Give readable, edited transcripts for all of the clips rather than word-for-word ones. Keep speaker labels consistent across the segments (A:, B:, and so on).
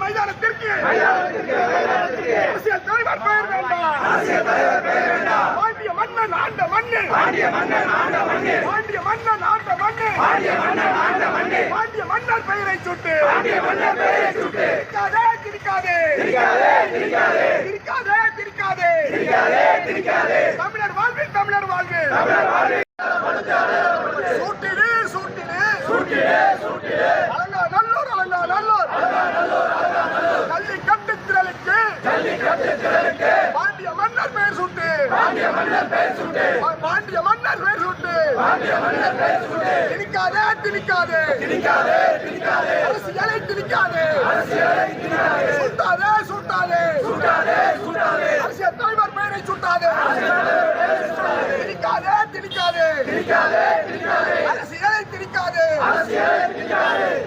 A: மைதானத்திற்கு அரசியல் தலைவர் பெயர் வேண்டாம். பாண்டிய மன்னன் ஆண்ட மண்ணு, பாண்டிய மன்னன் பெயரை சுட்டு திரிக்காதே. தமிழர் வாழ்வு சூட்டிடு நல்லூர் ஜல்லிக்கட்டு திரளுக்கு பாண்டிய மன்னர் பெயர் சுட்டு திணிக்காதே அரசியலை திணிக்காதே சுட்டாதே அரசியல் தலைவர் பெயரை சுட்டாதே திணிக்காதே அரசியலை திணிக்காதே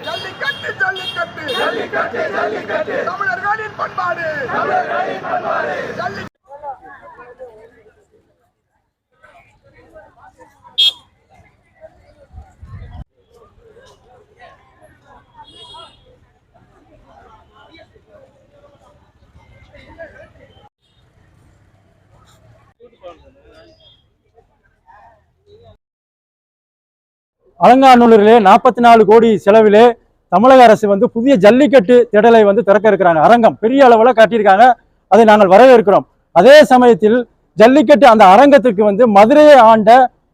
A: ஜல்லிக்கட்டு தமிழர்களின் பண்பாடு
B: அலங்காநல்லூரிலே 44 கோடி செலவிலே தமிழக அரசு புதிய ஜல்லிக்கட்டு திடலை திறக்க இருக்கிறாங்க. அரங்கம் பெரிய அளவில் காட்டியிருக்காங்க. அதை நாங்கள் வரவேற்கிறோம். அதே சமயத்தில் ஜல்லிக்கட்டு அந்த அரங்கத்துக்கு மதுரையை ஆண்ட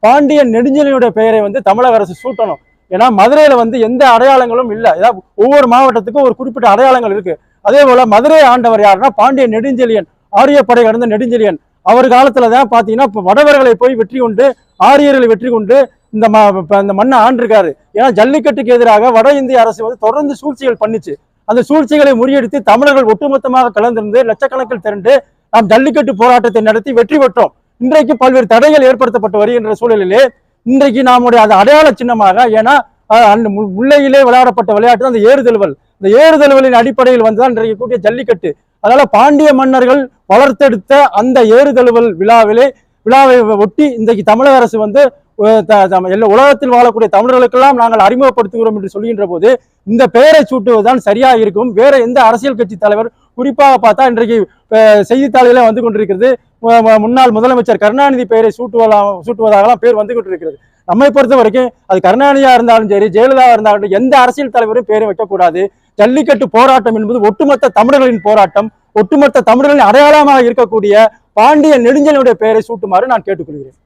B: பாண்டியன் நெடுஞ்செழியனுடைய பெயரை தமிழக அரசு சூட்டணும். ஏன்னா மதுரையில எந்த அடையாளங்களும் இல்லை. ஏதாவது ஒவ்வொரு மாவட்டத்துக்கும் ஒரு குறிப்பிட்ட அடையாளங்கள் இருக்கு. அதே போல மதுரையை ஆண்டவர் யாருன்னா பாண்டியன் நெடுஞ்செழியன், ஆரியப்படை கடந்த நெடுஞ்செழியன். அவர் காலத்துல தான் பாத்தீங்கன்னா வடவர்களை போய் வெற்றி கொண்டு, ஆரியர்களை வெற்றி கொண்டு இந்த மண்ணை ஆண்டிருக்காரு. ஏன்னா ஜல்லிக்கட்டுக்கு எதிராக வட இந்திய அரசு தொடர்ந்து சூழ்ச்சிகள் பண்ணிச்சு. அந்த சூழ்ச்சிகளை முறியடித்து தமிழர்கள் ஒட்டுமொத்தமாக கலந்திருந்து லட்சக்கணக்கில் திரண்டு நாம் ஜல்லிக்கட்டு போராட்டத்தை நடத்தி வெற்றி பெற்றோம். இன்றைக்கு பல்வேறு தடைகள் ஏற்படுத்தப்பட்டு வருகின்ற சூழலிலே இன்றைக்கு நம்முடைய அந்த அடையாள சின்னமாக, ஏன்னா முல்லையிலே விளையாடப்பட்ட விளையாட்டு அந்த ஏறுதழுவல், இந்த ஏறுதழுவலின் அடிப்படையில் தான் இன்றைக்கு கூடிய ஜல்லிக்கட்டு. அதனால பாண்டிய மன்னர்கள் வளர்த்தெடுத்த அந்த ஏறுதழுவல் விழாவை ஒட்டி இன்றைக்கு தமிழக அரசு உலகத்தில் வாழக்கூடிய தமிழர்களுக்கெல்லாம் நாங்கள் அறிமுகப்படுத்துகிறோம் என்று சொல்கின்ற போது இந்த பெயரை சூட்டுவதுதான் சரியா இருக்கும். வேற எந்த அரசியல் கட்சி தலைவர், குறிப்பாக பார்த்தா இன்றைக்கு செய்தித்தாளில கொண்டிருக்கிறது முன்னாள் முதலமைச்சர் கருணாநிதி பெயரை சூட்டுவதாகலாம் பேர் கொண்டிருக்கிறது. நம்மை பொறுத்த வரைக்கும் அது கருணாநிதியா இருந்தாலும் சரி, ஜெயலலிதா இருந்தாலும் எந்த அரசியல் தலைவரும் பேரை வைக்கக்கூடாது. ஜல்லிக்கட்டு போராட்டம் என்பது ஒட்டுமொத்த தமிழர்களின் போராட்டம். ஒட்டுமொத்த தமிழர்களின் அடையாளமாக இருக்கக்கூடிய பாண்டிய நெடுஞ்செழியனுடைய பெயரை சூட்டுமாறு நான் கேட்டுக்கொள்கிறேன்.